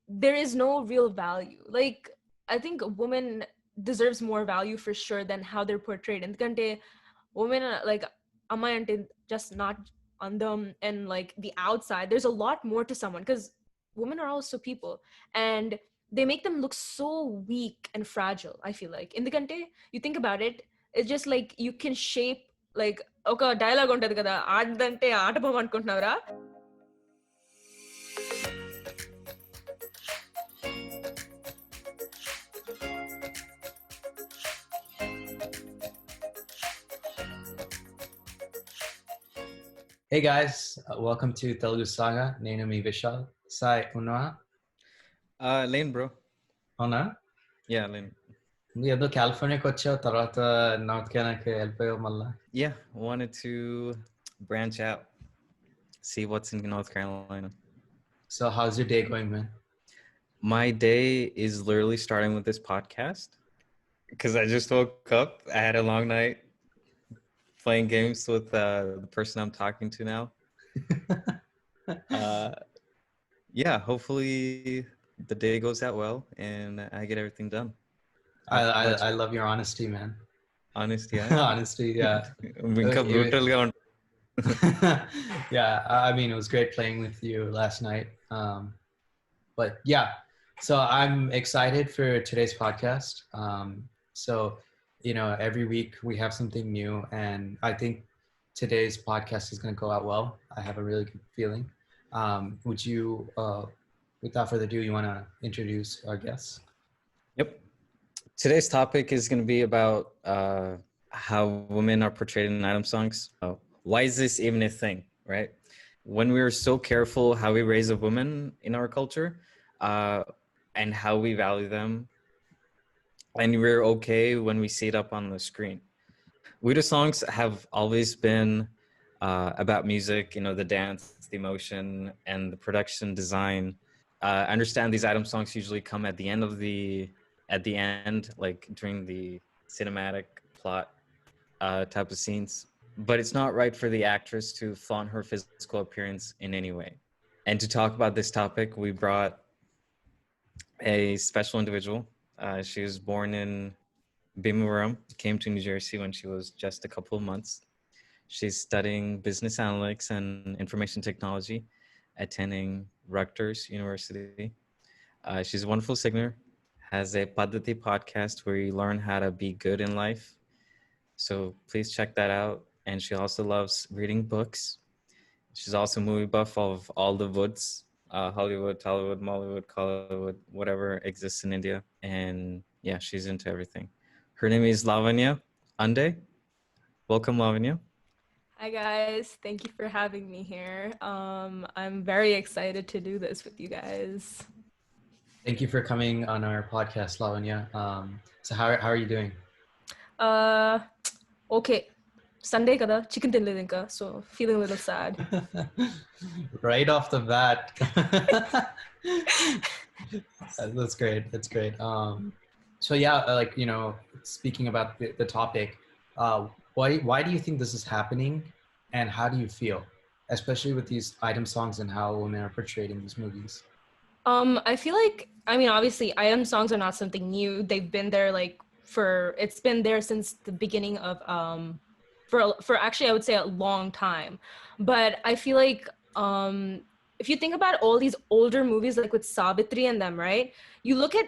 there is no real value. Like, I think a woman deserves more value for sure than how they're portrayed. And women are like amma ante just not on them and like the outside. There's a lot more to someone because women are also people, and they make them look so weak and fragile. I feel like in the kante, you think about it, it's just like you can shape like ఒక dialogue ఉంటది కదా, ఆడంటే ఆట బొమ్మ అనుకుంటున్నావురా. Hey guys, welcome to Telugu Saga. Nenu mi Vishal. Sai Una. Lane, bro. Ona? Yeah, Lane. ఏదో కాలిఫోర్నియాకి వచ్చావు, తర్వాత north కెనడాకి వెళ్ళిపోయావు మళ్ళా. Yeah, wanted to branch out, see what's in North Carolina. So how's your day going, man? My day is literally starting with this podcast because I just woke up. I had a long night playing games with the person I'm talking to now. Yeah, hopefully the day goes out well and I get everything done. I love your honesty, man. Honesty, yeah. Honesty, yeah. Inka brutal ga Yeah, I mean, it was great playing with you last night. But yeah, so I'm excited for today's podcast. So, you know, every week we have something new, and I think today's podcast is going to go out well. I have a really good feeling. Would you, without further ado, you want to introduce our guests? Yep. Today's topic is going to be about how women are portrayed in item songs. Why is this even a thing, right? When we are so careful how we raise a woman in our culture and how we value them, and we're okay when we see it up on the screen. Wida songs have always been about music, you know, the dance, the emotion, and the production design. I understand these item songs usually come at the end, like during the cinematic plot type of scenes. But it's not right for the actress to flaunt her physical appearance in any way. And to talk about this topic, we brought a special individual. She was born in Bhimavaram, came to New Jersey when she was just a couple of months. She's studying business analytics and information technology, attending Rutgers University. She's a wonderful singer, has a Padhati podcast where you learn how to be good in life. So please check that out. And she also loves reading books. She's also a movie buff of all the woods, Hollywood, Tollywood, Mollywood, Collywood, whatever exists in India. And yeah, she's into everything. Her name is Lavanya. Ande. Welcome, Lavanya. Hi guys, thank you for having me here. I'm very excited to do this with you guys. Thank you for coming on our podcast, Lavanya. So how are you doing? Okay. Sunday kada, chicken tinledu inka, so feeling a little sad. Right off the bat. That's great. So yeah, like, you know, speaking about the topic, why do you think this is happening, and how do you feel, especially with these item songs and how women are portrayed in these movies? I feel like, I mean, obviously item songs are not something new. They've been there it's been there since the beginning of for actually I would say a long time. But I feel like if you think about all these older movies, like with Savitri and them, right? You look at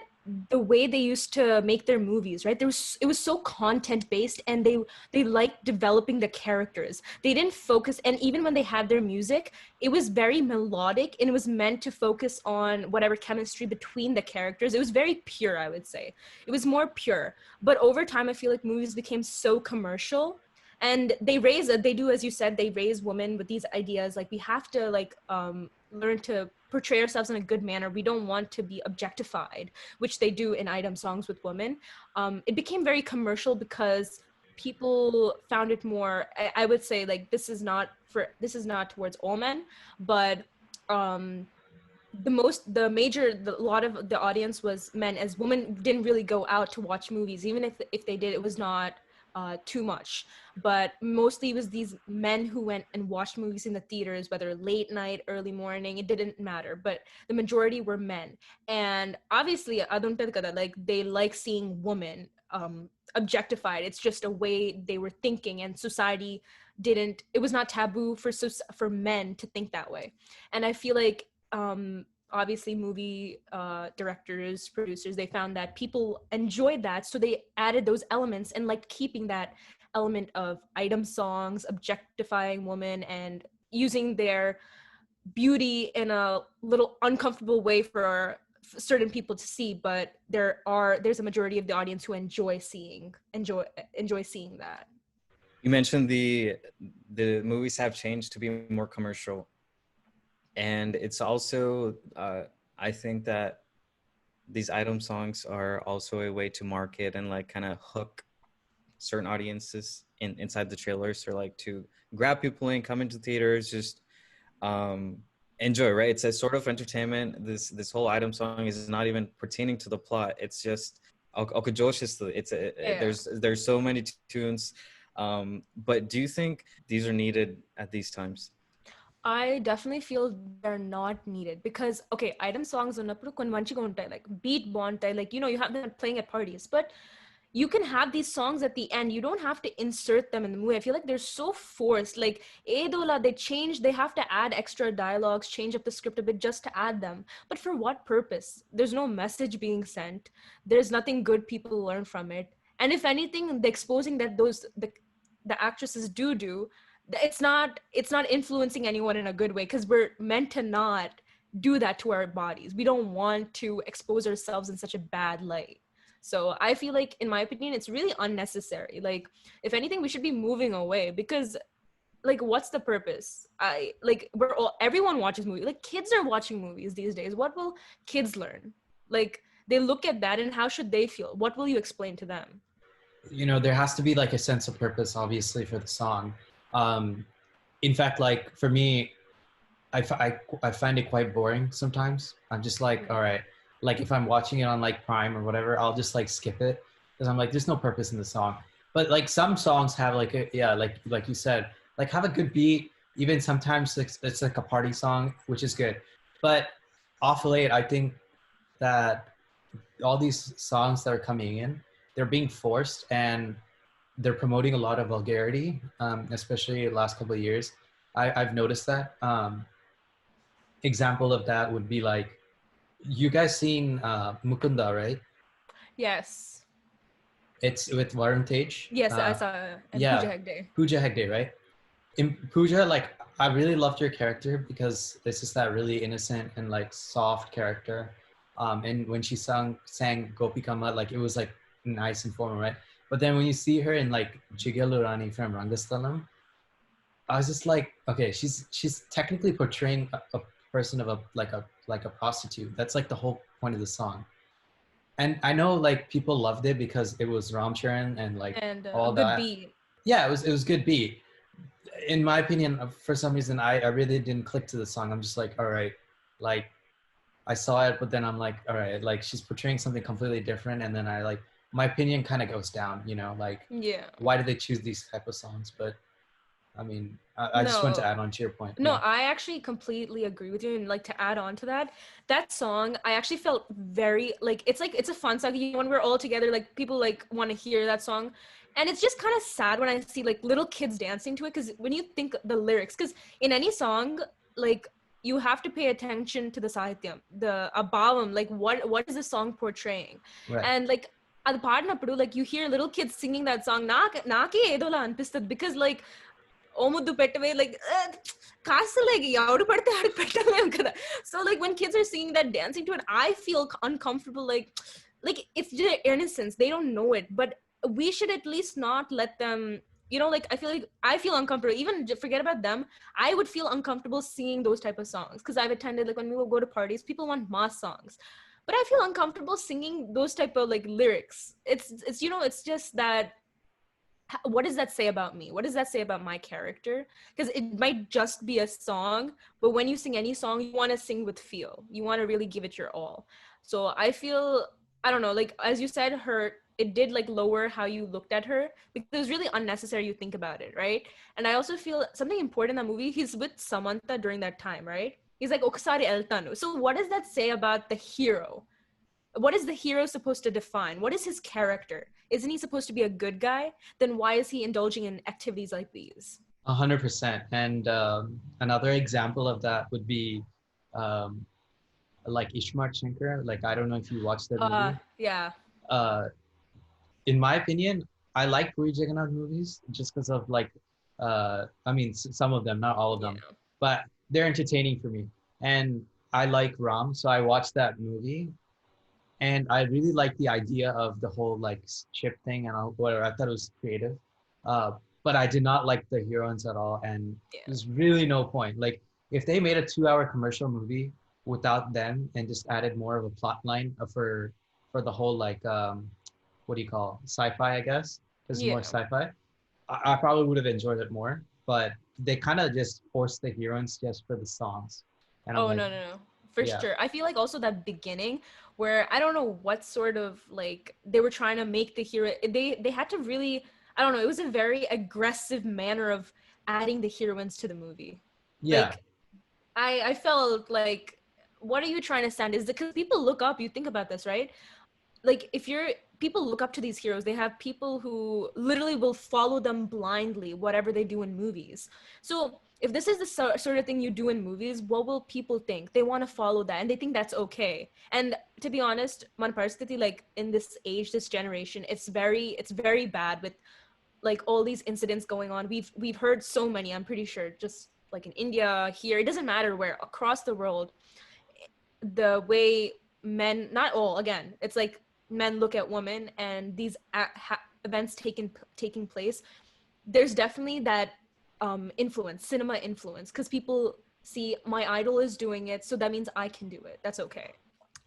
the way they used to make their movies, right? It was so content based, and they liked developing the characters. They didn't focus, and even when they had their music, it was very melodic, and it was meant to focus on whatever chemistry between the characters. It was very pure, I would say. It was more pure. But over time, I feel like movies became so commercial, and they do, as you said, they raise women with these ideas like we have to like learn to portray ourselves in a good manner. We don't want to be objectified, which they do in item songs with women. It became very commercial because people found it more, I would say, like this is not towards all men, but a lot of the audience was men, as women didn't really go out to watch movies. Even if they did, it was not too much, but mostly it was these men who went and watched movies in the theaters, whether late night, early morning, it didn't matter, but the majority were men. And obviously adunted kada, like they like seeing women objectified. It's just a way they were thinking, and society didn't, it was not taboo for men to think that way. And I feel like obviously movie directors, producers, they found that people enjoyed that, so they added those elements and liked keeping that element of item songs objectifying women and using their beauty in a little uncomfortable way for certain people to see. But there's a majority of the audience who enjoy seeing that. You mentioned the movies have changed to be more commercial, and it's also I think that these item songs are also a way to market and like kind of hook certain audiences inside the trailers, or like to grab people in, come into theaters, just enjoy, right? It's a sort of entertainment. This whole item song is not even pertaining to the plot. It's just there's so many tunes. But do you think these are needed at these times? I definitely feel they're not needed because okay, item songs ఉన్నప్పుడు కొన్ని మంచిగా ఉంటాయి, like beat బాగుంటాయి, like you have them playing at parties, but you can have these songs at the end. You don't have to insert them in the movie. I feel like they're so forced. Like Edola, they have to add extra dialogues, change up the script a bit just to add them. But for what purpose? There's no message being sent. There's nothing good people learn from it. And if anything, the exposing that the actresses do, it's not influencing anyone in a good way, because we're meant to not do that to our bodies. We don't want to expose ourselves in such a bad light. So I feel like, in my opinion, it's really unnecessary. Like, if anything, we should be moving away, because like, what's the purpose? Everyone watches movies. Like, kids are watching movies these days. What will kids learn? Like, they look at that and how should they feel? What will you explain to them? There has to be like a sense of purpose, obviously, for the song. In fact, like for me, I find it quite boring sometimes. I'm just like, all right, like if I'm watching it on like Prime or whatever, I'll just like skip it because I'm like, there's no purpose in the song. But like some songs have like like you said, like have a good beat. Even sometimes it's like a party song, which is good. But off late, I think that all these songs that are coming in, they're being forced, and they're promoting a lot of vulgarity, especially the last couple of years. I've noticed that. Example of that would be like, you guys seen Mukunda, right? Yes. It's with Varun Tej. Yes, I saw. And yeah, Pooja Hegde. Pooja Hegde, right? In Pooja, like I really loved your character because this is that really innocent and like soft character. And when she sang Gopi Kama, like it was like nice and formal, right? But then when you see her in like Jigalurani from Rangasthalam, I was just like, okay, she's technically portraying a person of a prostitute. That's like the whole point of the song. And I know like people loved it because it was Ram Charan and like all good that. beat. Yeah, it was good beat. In my opinion, for some reason, I really didn't click to the song. I'm just like, all right, like I saw it, but then I'm like, all right, like she's portraying something completely different, and then my opinion kind of goes down, like, Yeah. why do they choose these type of songs? But I mean, I just want to add on to your point. No, yeah. I actually completely agree with you. And like, to add on to that song, I actually felt very like it's a fun song. When we're all together, like people like want to hear that song. And it's just kind of sad when I see like little kids dancing to it, because when you think the lyrics, because in any song, like you have to pay attention to the sahityam, the abhavam, like what is the song portraying? Right. And like ad paadinappudu, like you hear little kids singing that song, naake edola anpistadi, because like ఓముద్దు పెట్టవే, like కాస్త like ఎవడు పడితే ఆడికి పెట్టలేము కదా. So like when kids are singing that, dancing to it, I feel uncomfortable. Like it's just innocence, they don't know it, but we should at least not let them, like I feel uncomfortable. Even forget about them, I would feel uncomfortable singing those type of songs, because I've attended, like when we will go to parties, people want mass songs, but I feel uncomfortable singing those type of like lyrics. It's it's just that, what does that say about me? What does that say about my character? Because it might just be a song, but when you sing any song, you want to sing with feel. You want to really give it your all. So I feel, I don't know, like as you said, her it did like lower how you looked at her because it was really unnecessary. You think about it, right? And I also feel something important in that movie. He's with Samantha during that time, right? He's like Oksari Eltanu. So what does that say about the hero? What is the hero supposed to define? What is his character? Isn't he supposed to be a good guy? Then why is he indulging in activities like these? 100%. And another example of that would be um, like Ishmar Shankar. Like, I don't know if you watched that movie. Yeah. Uh, in my opinion, I like Puri Jagannath movies just because of like, I mean, some of them, not all of them, Yeah. but they're entertaining for me. And I like Ram, so I watched that movie, and I really like the idea of the whole like ship thing and all, whatever. I thought it was creative, uh, but I did not like the heroines at all, and Yeah. there's really no point. Like, if they made a 2-hour commercial movie without them and just added more of a plot line for the whole like what do you call sci-fi, I guess, because more Yeah. sci-fi, I probably would have enjoyed it more. But they kind of just forced the heroines just for the songs, and I'm Oh, like, no. For yeah, sure. I feel like also that beginning where I don't know what sort of like they were trying to make the hero they had to really, I don't know, it was a very aggressive manner of adding the heroines to the movie. yeah, Like I felt like what are you trying to stand is because people look up, you think about this, right? Like if you're people look up to these heroes, they have people who literally will follow them blindly whatever they do in movies. So if this is the sort of thing you do in movies, what will people think? They want to follow that and they think that's okay. And to be honest, man paristiti, like in this age, this generation, it's very bad with like all these incidents going on. We've heard so many, I'm pretty sure, just like in India, here, it doesn't matter where, across the world, the way men, not all, again, it's like men look at women and these events taking place, there's definitely that influence, cinema influence, because people see my idol is doing it, so that means I can do it, that's okay.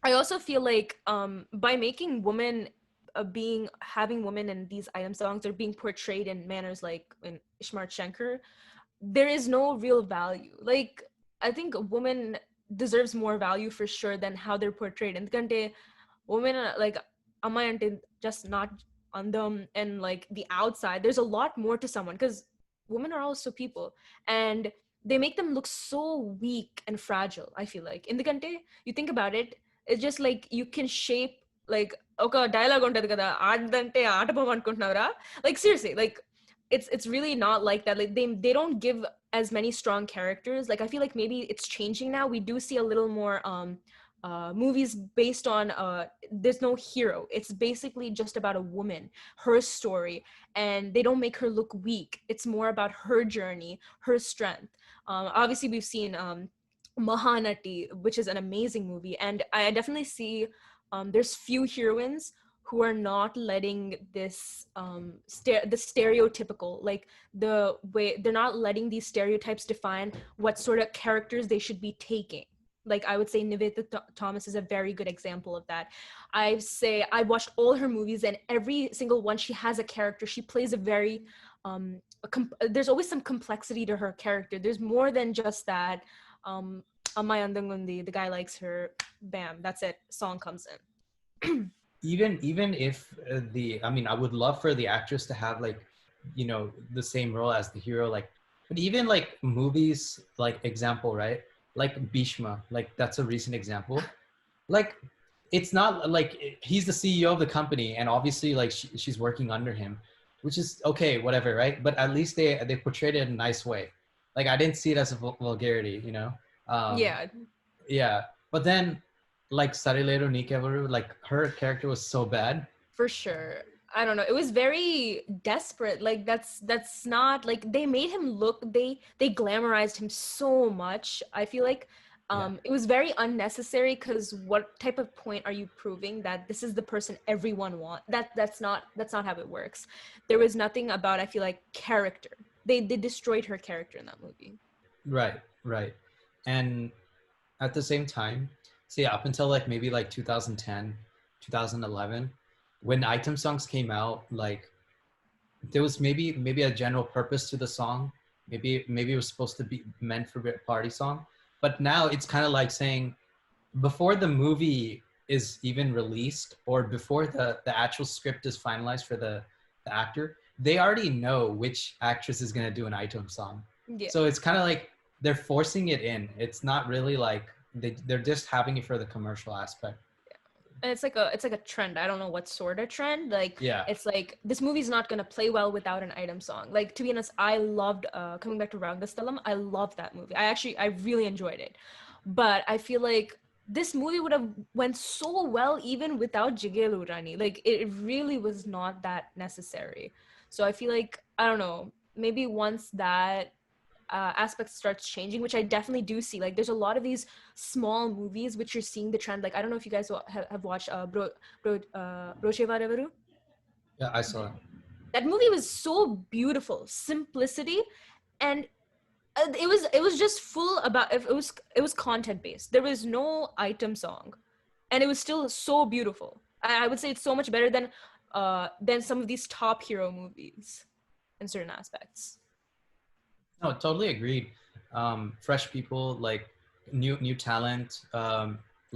I also feel like by making women being having women in these item songs, they're being portrayed in manners like in Ishmar Shankar, there is no real value. Like I think a woman deserves more value for sure than how they're portrayed. And women like Amma just not on them and like the outside. There's a lot more to someone because women are also people, and they make them look so weak and fragile. I feel like in the country, you think about it, it's just like you can shape like ఒక dialogue ఉంటది కదా ఆడదంటే ఆట బొమ్మ అనుకుంటున్నావురా, like seriously, like it's really not like that. Like they don't give as many strong characters. Like I feel like maybe it's changing now. We do see a little more movies based on there's no hero. It's basically just about a woman, her story, and they don't make her look weak. It's more about her journey, her strength. Obviously we've seen Mahanati, which is an amazing movie, and I definitely see there's few heroines who are not letting this the stereotypical, like the way they're not letting these stereotypes define what sort of characters they should be taking. Like I would say Nivetha Thomas is a very good example of that. I say I watched all her movies and every single one she has a character. She plays a very there's always some complexity to her character. There's more than just that Amay Andangundi, the guy likes her, bam, that's it, song comes in. even if the I mean, I would love for the actress to have like, you know, the same role as the hero, like, but even like movies, like example, right, like Bhishma, like that's a recent example. Like it's not like he's the CEO of the company and obviously like she's working under him, which is okay, whatever, right? But at least they portrayed it in a nice way. Like I didn't see it as a vulgarity, you know. um Yeah, yeah, but then like Sarilero Nikevaru, like her character was so bad. for sure. I don't know, it was very desperate. Like that's not like they made him look, they glamorized him so much. I feel like Yeah, it was very unnecessary, because what type of point are you proving that this is the person everyone want? That's not how it works. There was nothing about, I feel like, character. They destroyed her character in that movie. right. And at the same time, see, up until like maybe like 2010, 2011, when item songs came out, like there was maybe a general purpose to the song. Maybe it was supposed to be meant for a party song. But now it's kind of like saying, before the movie is even released, or before the actual script is finalized for the actor, they already know which actress is going to do an item song. Yeah. So it's kind of like they're forcing it in. It's not really like they're just having it for the commercial aspect. And it's like a trend. I don't know what sort of trend. Like Yeah. it's like this movie's not gonna play well without an item song. Like to be honest, I loved coming back to Rangasthalam. I loved that movie. I really enjoyed it. But I feel like this movie would have went so well even without Jigelu Rani. Like it really was not that necessary. So I feel like I don't know. Maybe once that aspect starts changing, which I definitely do see. Like, there's a lot of these small movies which you're seeing the trend. Like, I don't know if you guys have watched Brocheva Reveru. Yeah, I saw it. That movie was so beautiful, simplicity, and it was just full about it was content based. There was no item song, and it was still so beautiful. I would say it's so much better than some of these top hero movies in certain aspects. No, totally agreed. Fresh people, like new talent,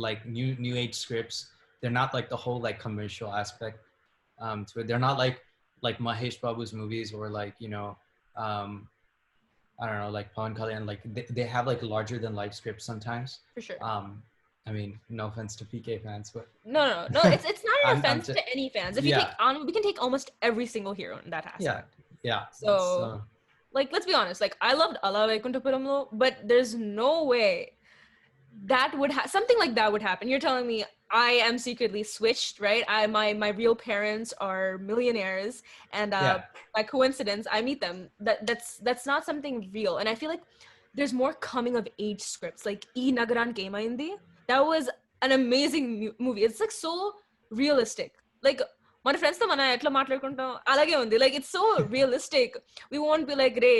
like new age scripts. They're not like the whole like commercial aspect to it. They're not like Mahesh Babu's movies, or like um, I don't know, like Pawan Kalyan. Like they have like larger than life scripts sometimes. For sure. I mean, no offense to PK fans, but No. It's not an I'm offense just, to any fans. If you yeah, take on, we can take almost every single hero in that yeah, aspect. yeah. So, like, let's be honest. Like, I loved Ala Vaikuntapuramlo, but there's no way that would something like that would happen. You're telling me I am secretly switched, right? My real parents are millionaires, and Yeah. by coincidence I meet them. That's not something real. And I feel like there's more coming of age scripts, like E Nagaran Kemaindi. That was an amazing movie. It's like so realistic. Like మన friends తో మనం ఎట్లా మాట్లాడుకుంటాం అలాగే ఉంది. Like it's so realistic. We won't be like, రే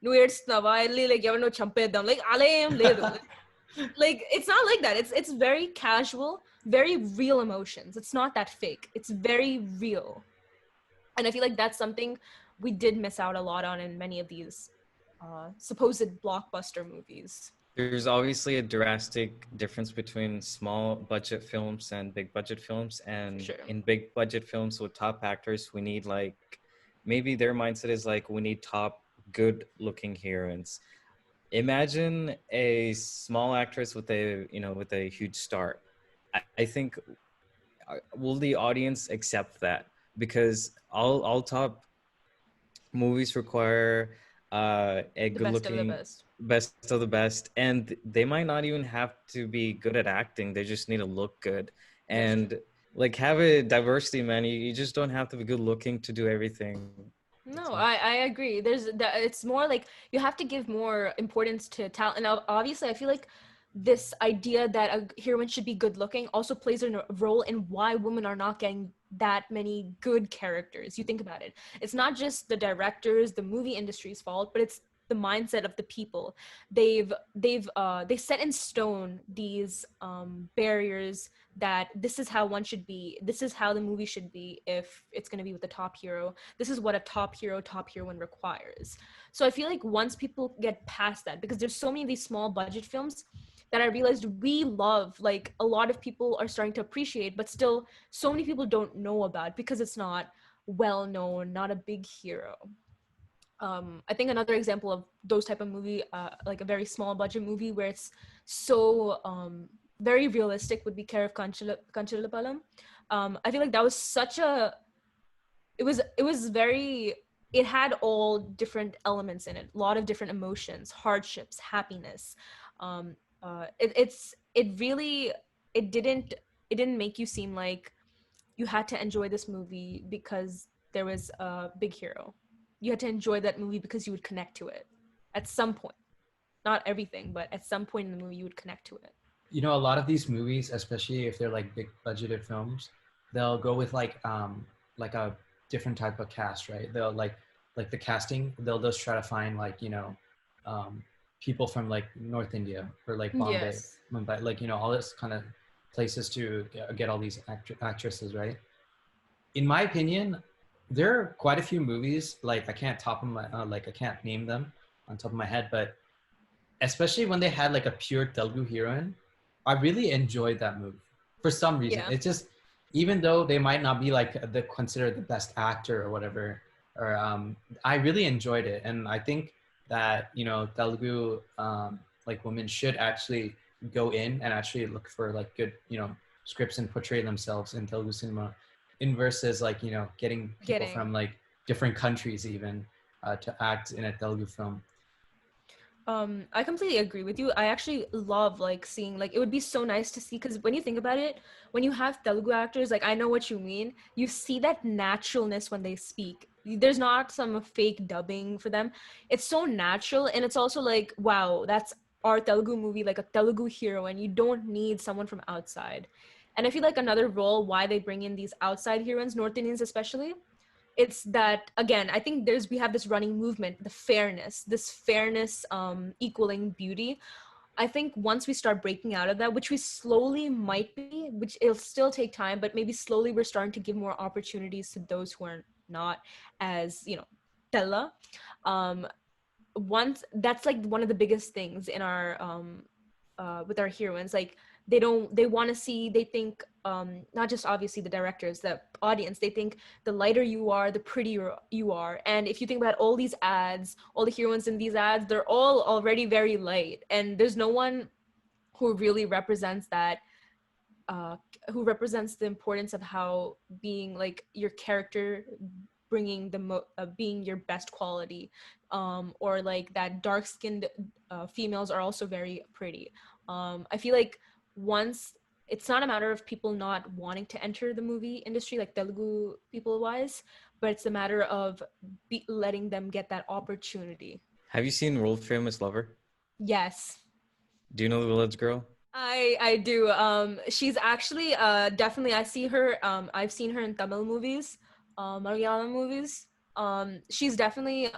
నువ్వు ఏడుస్తున్నావా వెళ్ళి లైక్ ఎవరినో చంపేద్దాం, లైక్ అలా ఏం లేదు. Like it's not like that. It's very casual, very real emotions. It's not that fake. It's very real. And I feel like that's something we did miss out a lot on in many of these supposed blockbuster movies. There's obviously a drastic difference between small budget films and big budget films. And Sure. in big budget films with top actors, we need like, maybe their mindset is like, we need top good looking heroines. Imagine a small actress with with a huge star. I think will the audience accept that? Because all top movies require a The good best of the looking best. best of the best, and they might not even have to be good at acting. They just need to look good. And like, have a diversity, man. You just don't have to be good looking to do everything. No, I agree. There's that. It's more like you have to give more importance to talent. And obviously, I feel like this idea that a heroine should be good looking also plays a role in why women are not getting that many good characters. You think about it. It's not just the directors, the movie industry's fault, but it's the mindset of the people. They set in stone these barriers that this is how one should be. This is how the movie should be if it's going to be with the top hero. This is what a top heroine requires. So I feel like once people get past that, because there's so many of these small budget films that I realized we love, like a lot of people are starting to appreciate, but still so many people don't know about because it's not well known, not a big hero. I think another example of those type of movie, like a very small budget movie where it's so very realistic, would be Care of Kanchalapalam. I feel like that was such a, it was very, it had all different elements in it, a lot of different emotions, hardships, happiness. It really, it didn't make you seem like you had to enjoy this movie because there was a big hero. You had to enjoy that movie because you would connect to it at some point. Not everything, but at some point in the movie you would connect to it. You know, a lot of these movies, especially if they're like big budgeted films, they'll go with like a different type of cast, right? They'll like the casting, they'll just try to find like people from like North India or like Bombay, Yes. Mumbai, like all this kind of places to get all these actresses, right? In my opinion, there are quite a few movies, like I can't I can't name them on top of my head, but especially when they had like a pure Telugu heroine, I really enjoyed that movie. for some reason. Yeah. It's just, even though they might not be like the considered the best actor or whatever, or I really enjoyed it, and I think that Telugu like women should actually go in and actually look for like good scripts and portray themselves in Telugu cinema, in versus like getting people Getting. from like different countries even to act in a Telugu film. I completely agree with you. I actually love like seeing, like, it would be so nice to see, because when you think about it, when you have Telugu actors, like, I know what you mean, you see that naturalness when they speak. There's not some fake dubbing for them. It's so natural, and it's also like, wow, that's our Telugu movie, like a Telugu hero, and you don't need someone from outside. And I feel like another role why they bring in these outside heroines, North Indians especially, it's that, again, I think we have this running movement, this fairness equaling beauty. I think once we start breaking out of that, which we slowly might be, which it'll still take time, but maybe slowly we're starting to give more opportunities to those who are not as Tella. um Once, that's like one of the biggest things in our with our heroines, like, they want to see, they think, not just obviously the directors, the audience, they think the lighter you are, the prettier you are. And if you think about all these ads, all the heroines in these ads, they're all already very light, and there's no one who really represents that, uh, who represents the importance of how being like your character, bringing being your best quality, or like that dark skinned females are also very pretty. I feel like once, it's not a matter of people not wanting to enter the movie industry, like Telugu people wise, but it's a matter of letting them get that opportunity. Have you seen World Famous Lover? Yes. Do you know the village girl? I do. She's actually definitely, I've seen her in Tamil movies, Malayalam movies. She's definitely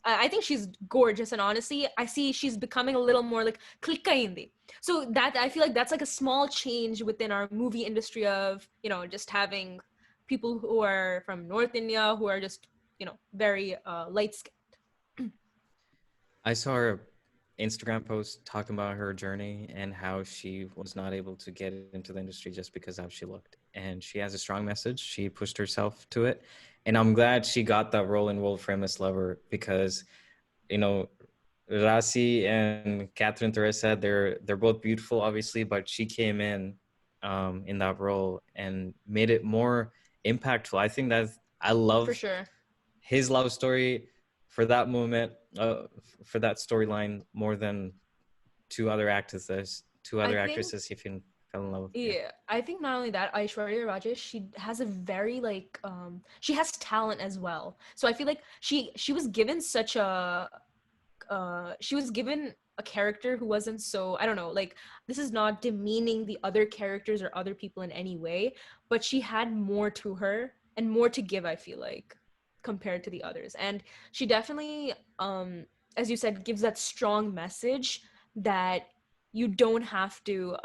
I think she's gorgeous, and honestly, I see she's becoming a little more like click hindi. So that, I feel like that's like a small change within our movie industry of, just having people who are from North India who are just, very light skinned. I saw her Instagram post talking about her journey and how she was not able to get into the industry just because of how she looked. And she has a strong message. She pushed herself to it. And I'm glad she got that role in World Famous Lover because, you know, Rasi and Catherine Teresa, they're both beautiful, obviously, but she came in that role and made it more impactful. I think that I For love sure. his love story for that moment, for that storyline more than two I other think actresses he fell in love with. Yeah. Yeah, I think not only that, Aishwarya Rajesh, she has a very like she has talent as well. So I feel like she was given such a she was given a character who wasn't so, I don't know, like, this is not demeaning the other characters or other people in any way, but she had more to her and more to give, I feel like, compared to the others. And she definitely, as you said, gives that strong message that you don't have to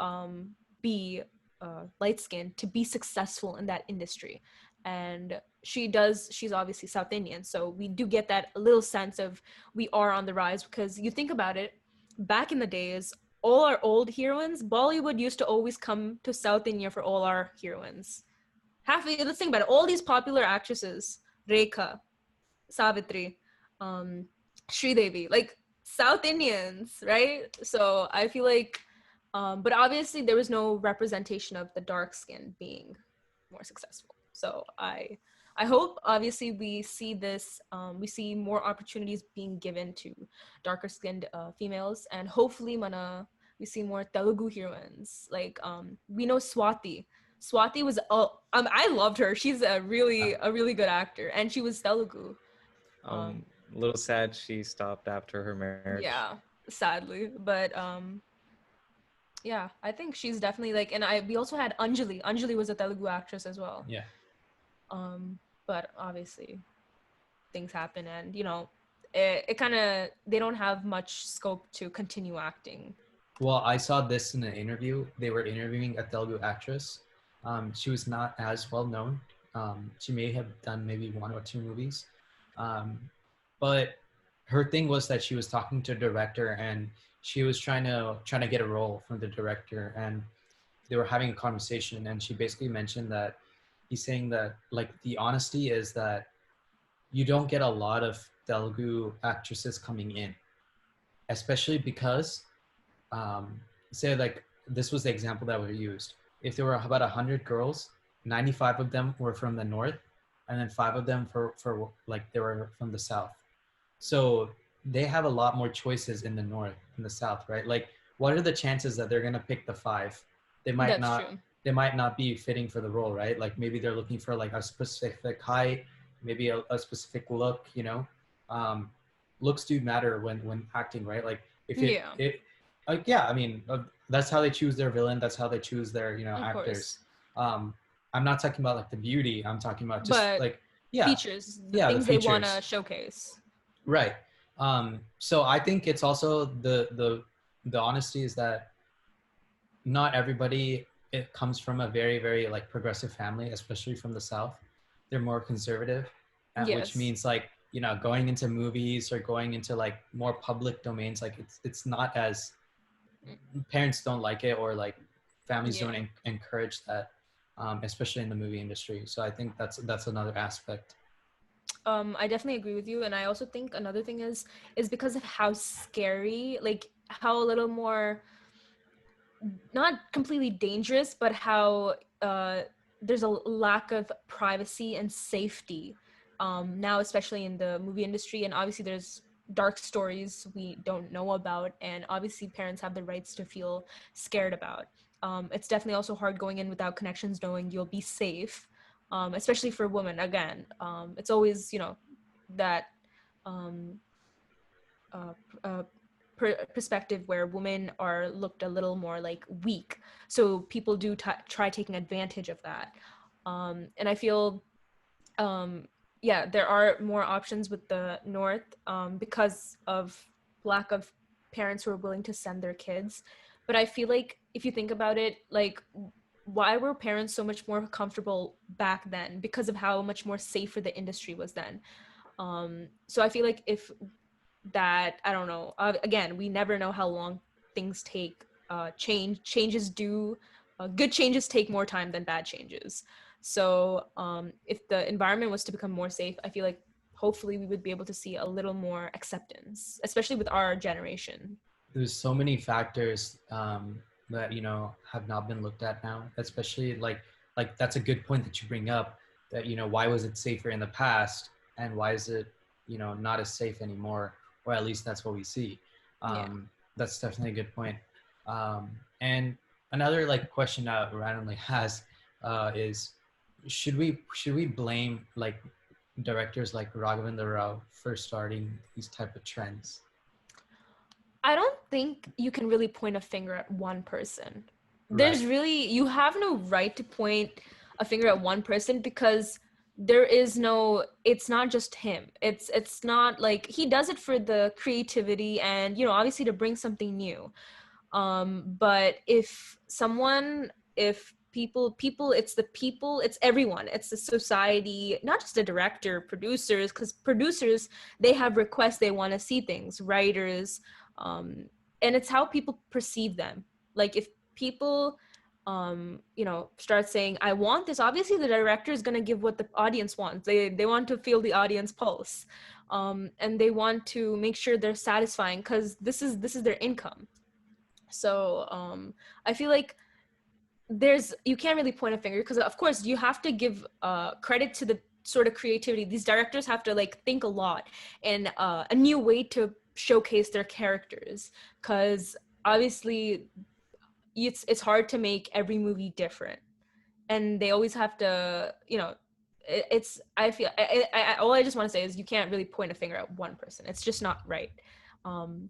be light skinned to be successful in that industry. And she's obviously South Indian, so we do get that little sense of we are on the rise, because you think about it, back in the days, all our old heroines, Bollywood used to always come to South India for all our heroines. Let's think about it, all these popular actresses, Rekha, Savitri, um, Sridevi, like South Indians, right? So I feel like, but obviously there was no representation of the dark skin being more successful. So I hope obviously we see this, we see more opportunities being given to darker skinned females, and hopefully we see more Telugu heroines. Like we know Swati. Swati was I loved her. She's a really good actor, and she was Telugu. A little sad she stopped after her marriage. Yeah, sadly, but yeah, I think she's definitely like, and we also had Anjali. Anjali was a Telugu actress as well. Yeah. But obviously things happen, and it kind of, they don't have much scope to continue acting. Well, I saw this in an interview. They were interviewing a Telugu actress. She was not as well known. She may have done maybe one or two movies. But her thing was that she was talking to a director, and she was trying to get a role from the director. And they were having a conversation, and she basically mentioned that he's saying that like the honesty is that you don't get a lot of Telugu actresses coming in, especially because say like this was the example that we used. If there were about 100 girls, 95 of them were from the north, and then 5 of them for like they were from the south. So they have a lot more choices in the north and the south, right? Like, what are the chances that they're gonna pick the 5? They might That's not. true. They might not be fitting for the role, right? Like maybe they're looking for like a specific height, maybe a specific look. Um, looks do matter when acting, right? Like if Yeah, it like yeah, I mean that's how they choose their villain. That's how they choose their of actors. course. Um, I'm not talking about like the beauty. I'm talking about just But like yeah, features, the yeah, the things they want features. to showcase. Right. So I think it's also the honesty is that not everybody it comes from a very very like progressive family, especially from the South. They're more conservative, which Yes. means like going into movies or going into like more public domains. Like it's not as parents don't like it or like families don't Yeah. encourage that, especially in the movie industry. So I think that's another aspect. I definitely agree with you, and I also think another thing is because of how scary, like how a little more, not completely dangerous, but how there's a lack of privacy and safety now, especially in the movie industry. And obviously, there's dark stories we don't know about, and obviously, parents have the rights to feel scared about. It's definitely also hard going in without connections, knowing you'll be safe, especially for women. Again, it's always that um, uh, uh, perspective where women are looked a little more like weak. So people do try taking advantage of that. And I feel, yeah, there are more options with the North because of lack of parents who are willing to send their kids. But I feel like if you think about it, like, why were parents so much more comfortable back then? Because of how much more safer the industry was then. So I feel like if that, I don't know, again, we never know how long things take. Changes do, good changes take more time than bad changes. So if the environment was to become more safe, I feel like hopefully we would be able to see a little more acceptance, especially with our generation. There's so many factors that have not been looked at now, especially like that's a good point that you bring up, that why was it safer in the past and why is it not as safe anymore, or at least that's what we see. Yeah. That's definitely a good point. And another like question I randomly has is should we blame like directors like Raghavendra Rao for starting these type of trends? I don't think you can really point a finger at one person. Right. You have no right to point a finger at one person, because there is no, it's not just him. It's not like he does it for the creativity and, obviously to bring something new. But if people, it's everyone, it's the society, not just the director, producers, because producers, they have requests, they want to see things, writers, um, and it's how people perceive them. Like if people start saying, I want this, obviously the director is going to give what the audience wants. They want to feel the audience pulse, and they want to make sure they're satisfying, because this is their income. So I feel like you can't really point a finger, because of course you have to give credit to the sort of creativity. These directors have to like think a lot and a new way to showcase their characters, because obviously it's hard to make every movie different, and they always have to it's I feel all I just want to say is you can't really point a finger at one person. It's just not right.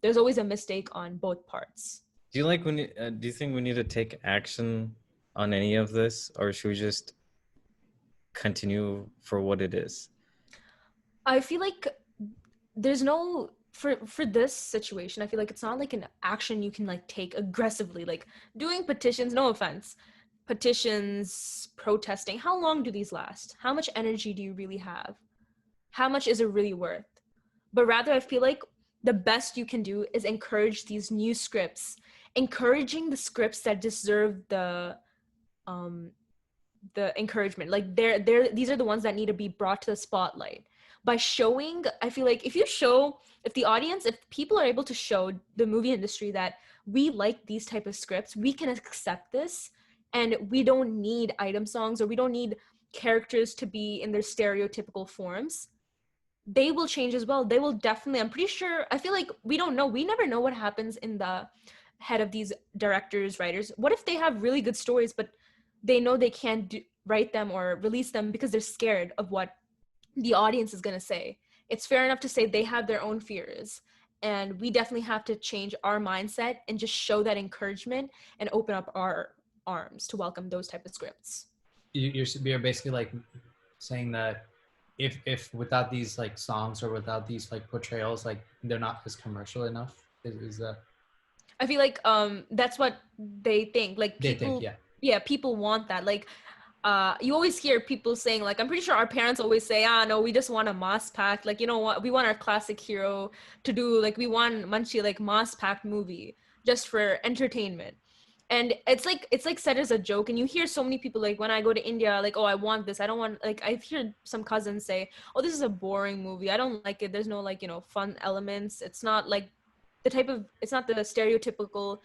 There's always a mistake on both parts. Do you think we need to take action on any of this, or should we just continue for what it is? I feel like there's no, for this situation, I feel like it's not like an action you can like take aggressively, like doing petitions, no offense, petitions, protesting. How long do these last? How much energy do you really have? How much is it really worth? But rather, I feel like the best you can do is encourage these new scripts, encouraging the scripts that deserve the um the encouragement. Like these are the ones that need to be brought to the spotlight by showing. I feel like if the audience, if people are able to show the movie industry that we like these type of scripts, we can accept this, and we don't need item songs, or we don't need characters to be in their stereotypical forms, they will change as well. They will definitely, I'm pretty sure, I feel like we don't know, we never know what happens in the head of these directors, writers. What if they have really good stories, but they know they can't write them or release them because they're scared of what the audience is going to say? It's fair enough to say they have their own fears, and we definitely have to change our mindset and just show that encouragement and open up our arms to welcome those type of scripts. You're basically like saying that if without these like songs or without these like portrayals, like they're not as commercial enough. Is that? I feel like that's what they think. Like They think, people, yeah, people want that. Like you always hear people saying, like, I'm pretty sure our parents always say, no, we just want a mass packed, like, you know what, we want our classic hero to do, like, we want Munchie, like, mass packed movie just for entertainment. And it's like said as a joke, and you hear so many people, like, when I go to India, like, oh, I want this, I don't want, like, I've heard some cousins say, oh, this is a boring movie, I don't like it, there's no, like, you know, fun elements, it's not like it's not the stereotypical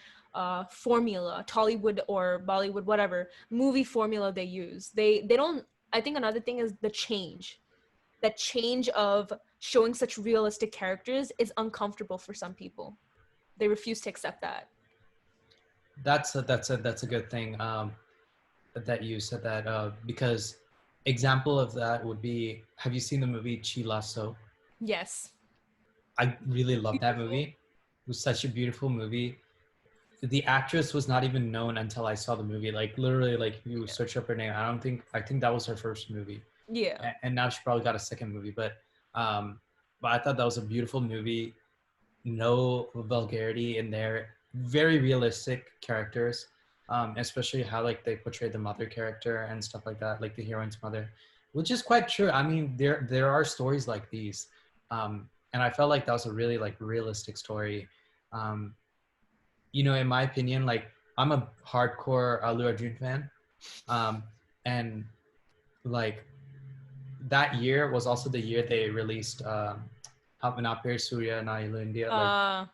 formula, Tollywood or Bollywood, whatever movie formula they use. They don't. I think another thing is the change. That change of showing such realistic characters is uncomfortable for some people. They refuse to accept that. That's a good thing that you said that because example of that would be, have you seen the movie Chila So? Yes. I really love that Beautiful. movie. It was such a beautiful movie. The actress was not even known until I saw the movie. Like literally, like you search up her name. I think that was her first movie. Yeah. And now she probably got a second movie. Um, but I thought that was a beautiful movie. No vulgarity in there. Very realistic characters, especially how like they portrayed the mother character and stuff like that, like the heroine's mother, which is quite true. I mean, there are stories like these, and I felt like that was a really like realistic story. Um, you know, in my opinion, like I'm a hardcore Allu Arjun fan, um, and like that year was also the year they released Apne Surya Na Ilu India. Like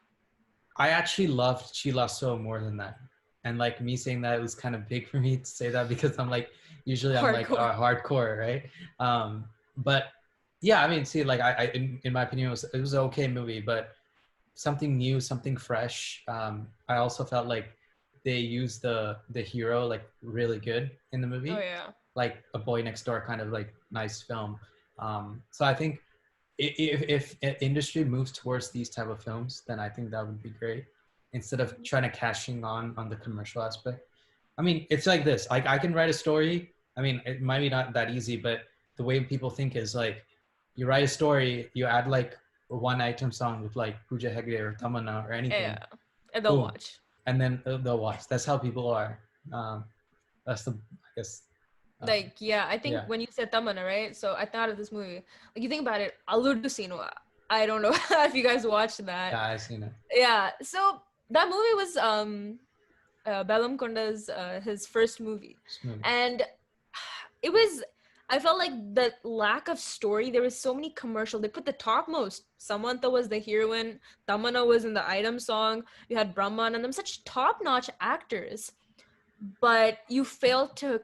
I actually loved Sheila So more than that. And like me saying that, it was kind of big for me to say that because I'm like, usually I'm like Hardcore. hardcore, right? But yeah, I mean, see, like in my opinion, it was an okay movie, but something new, something fresh. I also felt like they used the hero like really good in the movie. Oh yeah. Like a boy next door kind of like nice film. So I think if industry moves towards these type of films, then I think that would be great instead of trying to cashing on the commercial aspect. I mean, it's like this. Like I can write a story. I mean, it might be not that easy, but the way people think is like, you write a story, you add like one item song with like Pooja Hegde or Tamanna or anything. Yeah. And they'll Boom. watch. And then they'll watch. That's how people are. That's the, I guess. Like, yeah, I think Yeah. when you said Tamana, right? So I thought of this movie. Like, you think about it, Alludu Sinua. I don't know if you guys watched that. Yeah, I've seen it. Yeah. So that movie was Bellam Konda's his first movie. And it was, I felt like the lack of story, there was so many commercial. They put the topmost. Samantha was the heroine. Tamana was in the item song. You had Brahman and them, such top-notch actors. But you failed to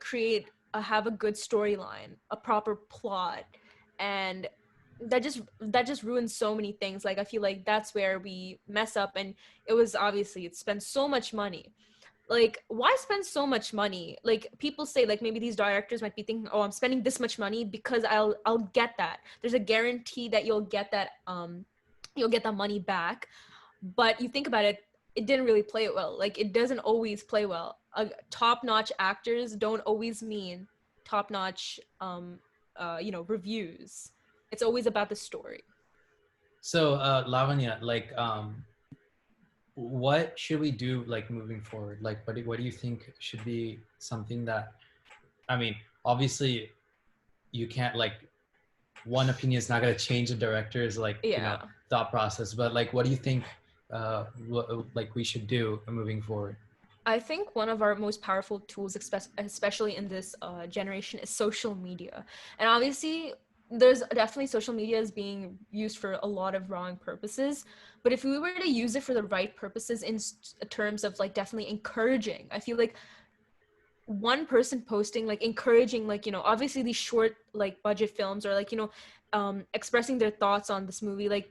have a good storyline, a proper plot, and that just ruins so many things. Like I feel like that's where we mess up, and it spent so much money. Like, why spend so much money? Like, people say, like, maybe these directors might be thinking, oh, I'm spending this much money because I'll get that. There's a guarantee that you'll get that money back. But you think about it, it didn't really play it well. Like, it doesn't always play well. Top-notch actors don't always mean top-notch reviews. It's always about the story. So Lavanya, like what should we do like moving forward? Like what do you think should be something that, I mean, obviously you can't like, one opinion is not going to change the director's like thought process, but like what do you think like we should do moving forward? I think one of our most powerful tools, especially in this generation, is social media. And obviously, there's definitely social media is being used for a lot of wrong purposes. But if we were to use it for the right purposes in terms of like definitely encouraging, I feel like one person posting, like encouraging, like, you know, obviously these short like budget films or like, you know, expressing their thoughts on this movie, like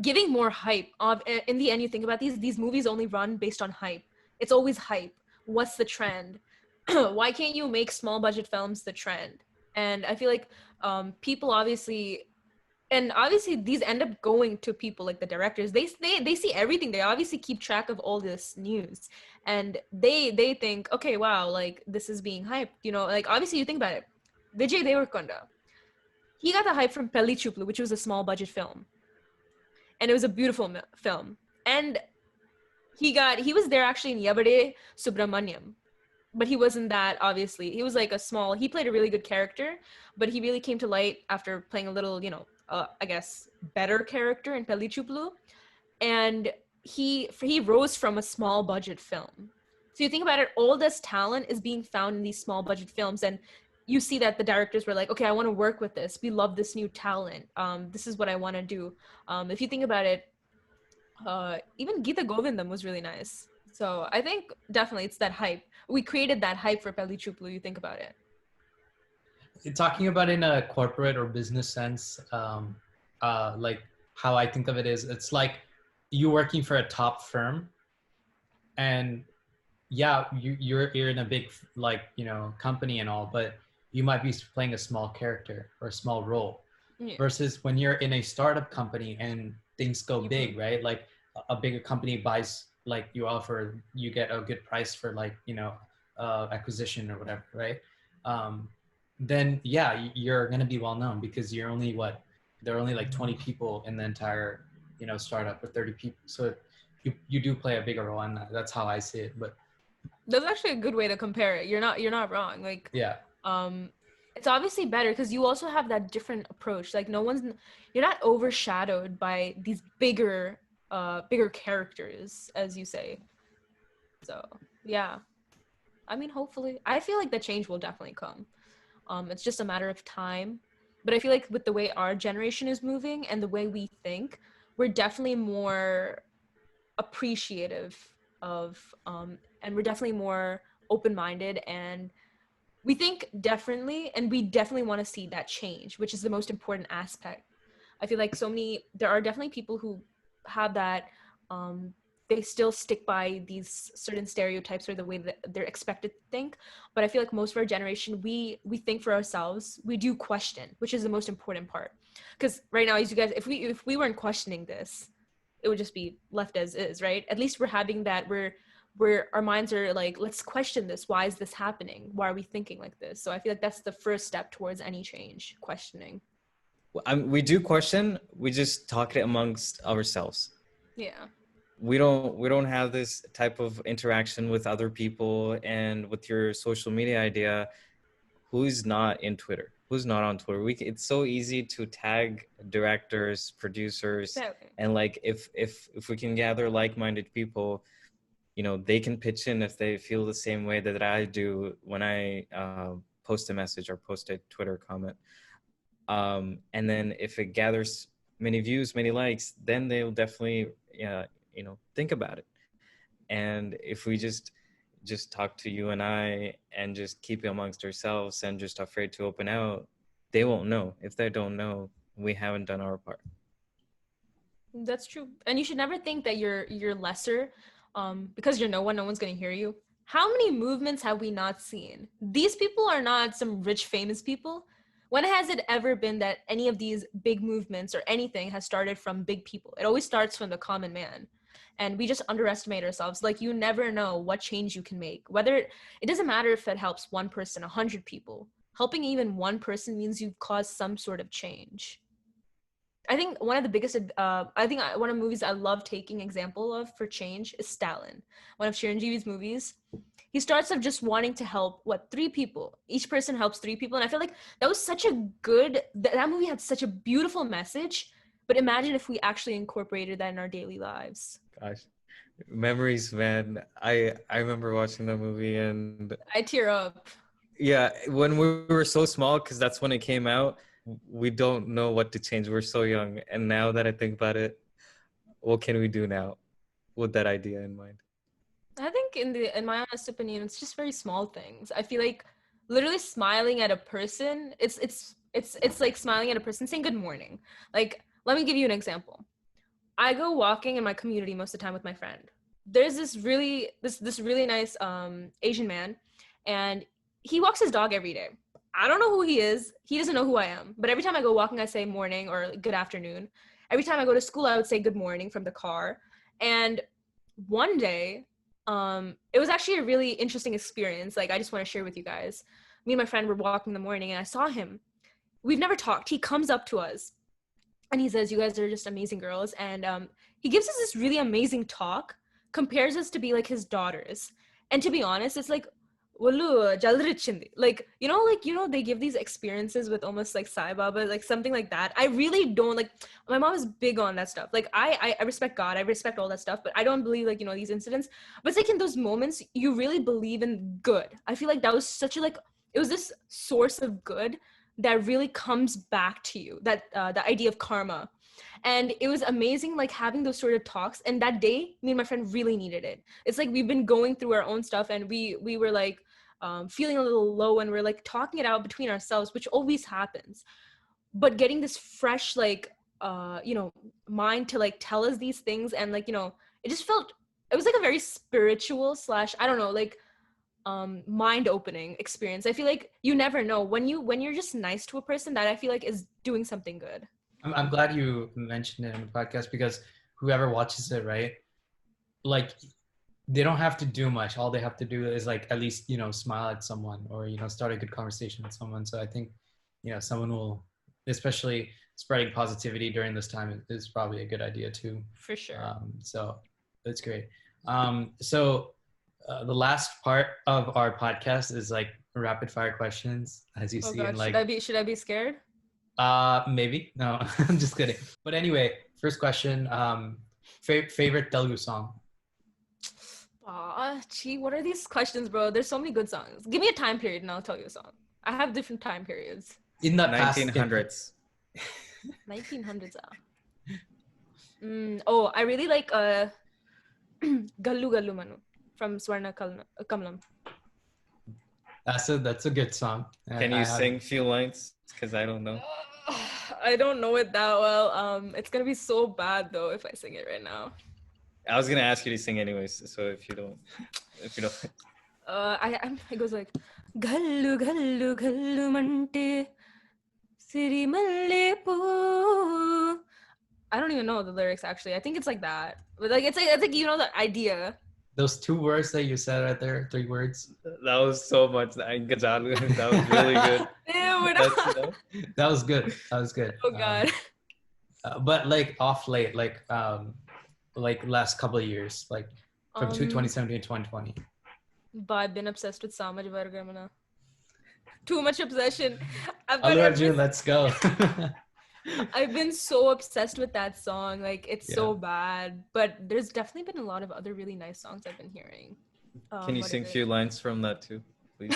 giving more hype of, in the end you think about these movies only run based on hype. It's always hype. What's the trend? Why can't you make small budget films the trend? And I feel like people obviously, and obviously these end up going to people like the directors. They see everything. They obviously keep track of all this news, and they think, okay, wow, like this is being hyped, you know, like obviously you think about it. Vijay Devarkonda, he got the hype from Pelli Chuplu, which was a small budget film, and it was a beautiful film. And he was there actually in Yavade Subramanyam, but he wasn't that, obviously. He was like he played a really good character, but he really came to light after playing a little, you know, I guess better character in Pelli Chuplu. And he rose from a small budget film. So you think about it, all this talent is being found in these small budget films, and you see that the directors were like, okay, I want to work with this. We love this new talent. This is what I want to do. If you think about it, even Geeta Govindam was really nice. So I think definitely it's that hype. We created that hype for Pelli Chuplu. You think about it. Talking about in a corporate or business sense, like how I think of it is, it's like you working for a top firm, and yeah, you're in a big like, you know, company and all, but you might be playing a small character or a small role. Yeah. Versus when you're in a startup company and things go big, right? Like a bigger company buys, like you get a good price for like, you know, acquisition or whatever, right? Then yeah, you're gonna be well known because you're only there are only like 20 people in the entire, you know, startup, or 30 people. So you do play a bigger role in that. That's how I see it. But That's actually a good way to compare it. You're not wrong. Like, yeah, it's obviously better because you also have that different approach. Like you're not overshadowed by these bigger characters, as you say. So yeah, I mean, hopefully, I feel like the change will definitely come. It's just a matter of time. But I feel like with the way our generation is moving and the way we think, we're definitely more appreciative of, and we're definitely more open-minded, and we think differently, and we definitely want to see that change, which is the most important aspect. I feel like there are definitely people who have that, they still stick by these certain stereotypes or the way that they're expected to think. But I feel like most of our generation, we think for ourselves. We do question, which is the most important part. Because right now, as you guys, if we weren't questioning this, it would just be left as is, right? At least we're having that, where our minds are like, let's question this. Why is this happening? Why are we thinking like this? So I feel like that's the first step towards any change, questioning. We do question. We just talk it amongst ourselves. Yeah. We don't have this type of interaction with other people. And with your social media idea, who's not in Twitter? Who's not on Twitter? It's so easy to tag directors, producers, Exactly. and like if we can gather like-minded people, you know, they can pitch in if they feel the same way that I do when I post a message or post a Twitter comment. And then if it gathers many views, many likes, then they'll definitely, you know, think about it. And if we just talk to you and I and just keep it amongst ourselves and just afraid to open out, they won't know. If they don't know, we haven't done our part. That's true. And you should never think that you're lesser, because you're no one's going to hear you. How many movements have we not seen? These people are not some rich famous people. When has it ever been that any of these big movements or anything has started from big people? It always starts from the common man. And we just underestimate ourselves. Like, you never know what change you can make. It doesn't matter if it helps one person, 100 people. Helping even one person means you've caused some sort of change. I think one of the biggest, one of the movies I love taking example of for change is Stalin. One of Chiranjeevi's movies. He starts off just wanting to help, 3 people. Each person helps 3 people. And I feel like that was such a good, that movie had such a beautiful message. But imagine if we actually incorporated that in our daily lives. Gosh, Memories, man. I remember watching that movie, and I tear up. yeah, when we were so small, because that's when it came out. We don't know what to change. We're so young, and now that I think about it, what can we do now with that idea in mind? I think in my honest opinion, it's just very small things. I feel like literally smiling at a person, it's like smiling at a person saying good morning. Like, let me give you an example. I go walking in my community most of the time with my friend. There's this really nice Asian man, and he walks his dog every day. I don't know who he is. He doesn't know who I am. But every time I go walking, I say morning or good afternoon. Every time I go to school, I would say good morning from the car. And one day, it was actually a really interesting experience. Like, I just want to share with you guys. Me and my friend were walking in the morning, and I saw him. We've never talked. He comes up to us and he says, "You guys are just amazing girls." And he gives us this really amazing talk, compares us to be like his daughters. And to be honest, it's like, "Wallu, jalrichindi." Like, they give these experiences with almost like Sai Baba, like something like that. I really don't like. My mom is big on that stuff. Like, I respect God, I respect all that stuff, but I don't believe like these incidents. But it's like in those moments, you really believe in good. I feel like that was such a like. It was this source of good that really comes back to you, that the idea of karma. And it was amazing, like having those sort of talks. And that day, me and my friend really needed it. It's like we've been going through our own stuff, and we were like feeling a little low, and we're like talking it out between ourselves, which always happens. But getting this fresh like mind to like tell us these things, and like it just felt, it was like a very spiritual slash, I don't know, like mind opening experience. I feel like you never know when you're just nice to a person, that I feel like is doing something good. I'm glad you mentioned it in the podcast, because whoever watches it, right, like they don't have to do much. All they have to do is like at least smile at someone, or start a good conversation with someone. So I think someone will, especially spreading positivity during this time is probably a good idea too. For sure. So that's great. So the last part of our podcast is like rapid fire questions, as you see. God, in like, should I be scared? Maybe. No, I'm just kidding. But anyway, first question, favorite Telugu song? Gee, what are these questions, bro? There's so many good songs. Give me a time period and I'll tell you a song. I have different time periods. In the 1900s. 1900s. Oh, I really like Gallu Gallu Manu from Swarna Kamalam. That's a good song. Can you sing few lines? Because I don't know. I don't know it that well. It's gonna be so bad though if I sing it right now. I was gonna ask you to sing anyways, so if you don't. It goes like Gallu Gallu Gallu Mante Siri Malle Po. I don't even know the lyrics actually. I think it's like that. But like it's like the idea. Those 2 words that you said right there, 3 words. That was so much. That was really good. That was good. That was good. Oh God. But like off late, like last couple of years, like from 2017 to 2020. But I've been obsessed with Samaj Vargamana. Too much obsession. Allu Arjun, let's go. I've been so obsessed with that song. Like, it's so bad. But there's definitely been a lot of other really nice songs I've been hearing. Can you sing a few lines from that too, please?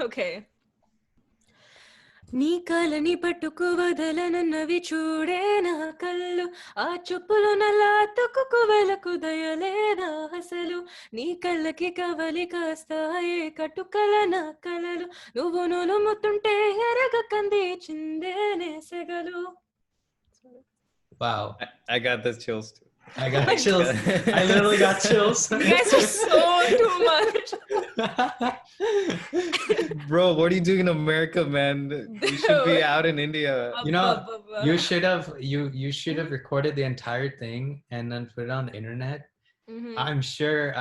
Okay. నీ కలని పట్టుకు వదలనన్నవి చూడే నా కళ్ళు ఆ చూపులు నలా తొక్కుకు వెలకు దయలేదా అసలు నీ కళ్ళకి కవలి కాస్తాయే కట్టుకల నా కలలు నువ్వు నులుముతుంటే ఎరగ కంది చిందేనే సెగలు. Wow. I got the chills too. I got chills. I literally got chills. You guys are so too much. Bro, what are you doing in America, man? You should be out in India. You should have recorded the entire thing and then put it on the internet. Mm-hmm.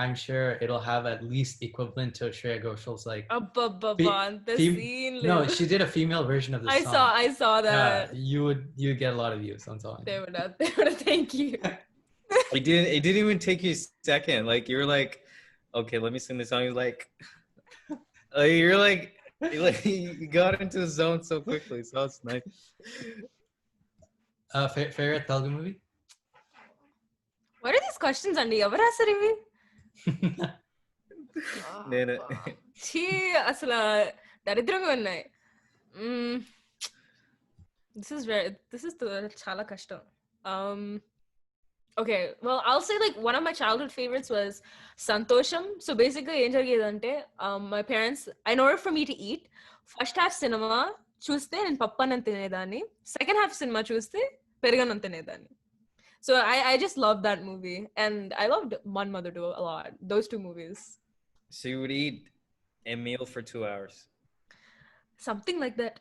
I'm sure it'll have at least equivalent to Shreya Ghoshal's like no, she did a female version of the song. I saw that. You'd get a lot of views on song. They would have. Thank you. It didn't even take you a second. Like, you were like, okay, let me sing this song. You're like you got into the zone so quickly. So it's nice. Favorite Telugu movie? What are these questions, Ande? ఎవరు రాశారు ఇవి? నేను ఛీ, అసలు దరిద్రంగా ఉన్నాయి. This is చాలా కష్టం. Okay, well, I'll say like one of my childhood favorites was Santosham. So basically, ఏం జరిగేదంటే my parents, in order for me to eat, first half cinema చూస్తే నేను పప్పన్నం తినేదాన్ని, second half cinema చూస్తే పెరుగన్నం తినేదాన్ని. So I just loved that movie, and I loved One Mother Do a lot. Those two movies. So you would eat a meal for 2 hours. Something like that.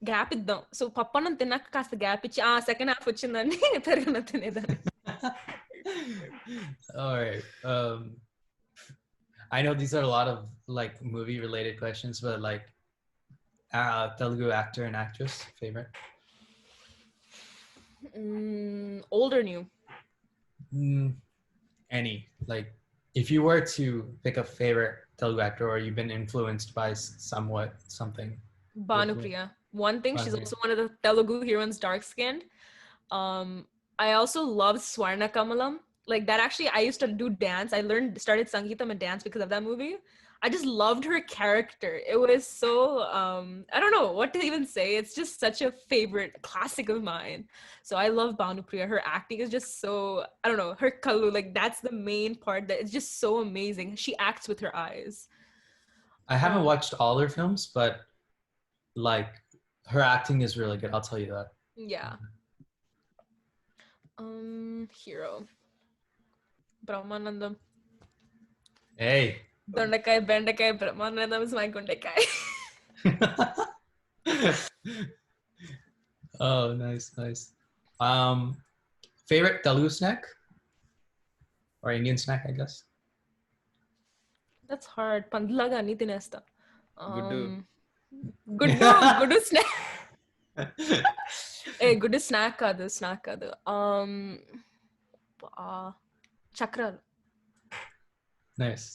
Gap ఇద్దాం. So పప్పన్నం తిన్నాక కాస్త gap ఇచ్చి second half వచ్చిందని పెరుగన్నం తినేదాన్ని. All right. I know these are a lot of like movie related questions, but like Telugu actor and actress favorite? Old or new? Any. Like if you were to pick a favorite Telugu actor or you've been influenced by somewhat something. Bhanupriya. One thing, she's also one of the Telugu heroines, dark skinned. I also loved Swarna Kamalam. Like that actually, I used to do dance. I started Sangeetam and dance because of that movie. I just loved her character. It was so, I don't know what to even say. It's just such a favorite classic of mine. So I love Bhanupriya. Her acting is just so, I don't know, her kalu, like that's the main part that is just so amazing. She acts with her eyes. I haven't watched all her films, but like her acting is really good. I'll tell you that. Yeah. Hero. Brahmanandam. Hey. Dondakai, Bendakai, Brahmanandam is my Gundakai. Oh, nice. Favorite Telugu snack? Or Indian snack, I guess? That's hard. Pandlaga ani tinesta. Guddu. Guddu snack. Guddu snack kaadu. Chakra. Nice.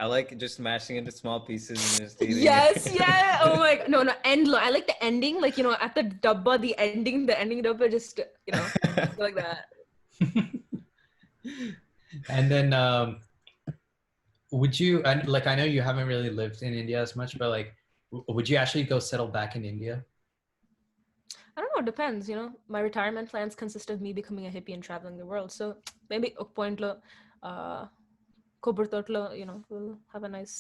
I like just smashing into small pieces and just eating. Yes, yeah. Oh my god. No, end. I like the ending, like, you know, at the dabba, the ending dabba, just, you know, like that. And then would you, like, I know you haven't really lived in India as much, but like, would you actually go settle back in India? I don't know, it depends, you know. My retirement plans consist of me becoming a hippie and traveling the world. So maybe a point lo Koburtotlo, you know, we'll have a nice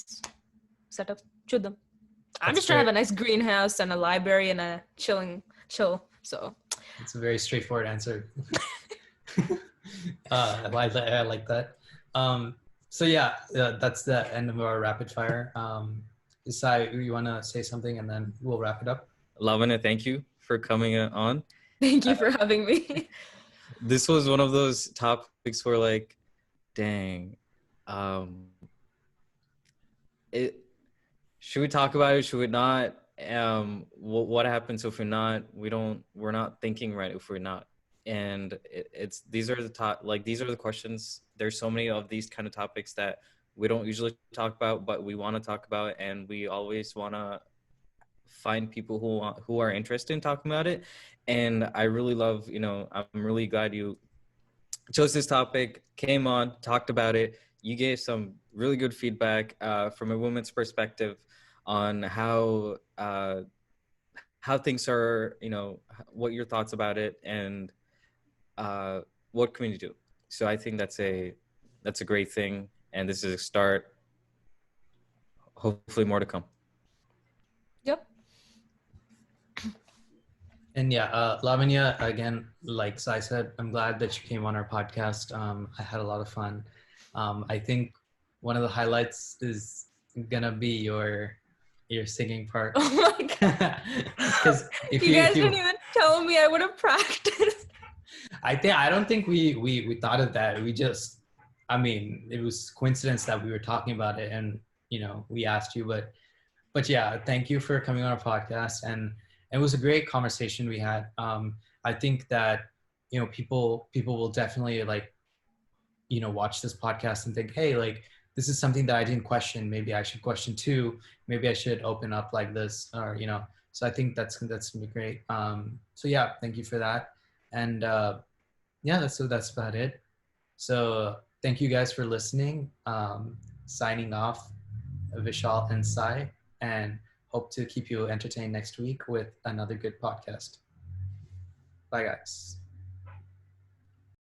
setup. Chuddam. I'm just trying to have a nice greenhouse and a library and a chill. So it's a very straightforward answer. I like that. So yeah, that's the end of our rapid fire. Sai, you want to say something and then we'll wrap it up? Lavanya, thank you for coming on. Thank you for having me. This was one of those topics where like, dang, should we talk about it? Should we not? What happens if we're not thinking right if we're not? And these are the questions. There's so many of these kind of topics that we don't usually talk about, but we want to talk about, and we always want to find people who are interested in talking about it. And I really love, you know, I'm really glad you chose this topic, came on, talked about it. You gave some really good feedback from a woman's perspective on how things are, you know, what your thoughts about it, and what can we do. So I think that's a great thing, and this is a start. Hopefully more to come. Yep. And yeah, Lavanya, again, like Sai said, I'm glad that you came on our podcast. I had a lot of fun. I think one of the highlights is gonna be your singing part. Oh my god. Because you guys didn't even tell me. I would have practiced. I don't think we thought of that. We just, I mean, it was coincidence that we were talking about it and, you know, we asked you, but yeah, thank you for coming on our podcast, and it was a great conversation we had. I think that, you know, people will definitely like, you know, watch this podcast and think, hey, like, this is something that I didn't question. Maybe I should question too. Maybe I should open up like this, or, you know, so I think that's gonna be great. So yeah, thank you for that. And yeah, that's about it. So thank you guys for listening. Signing off, Vishal and Sai, and hope to keep you entertained next week with another good podcast. Bye, guys.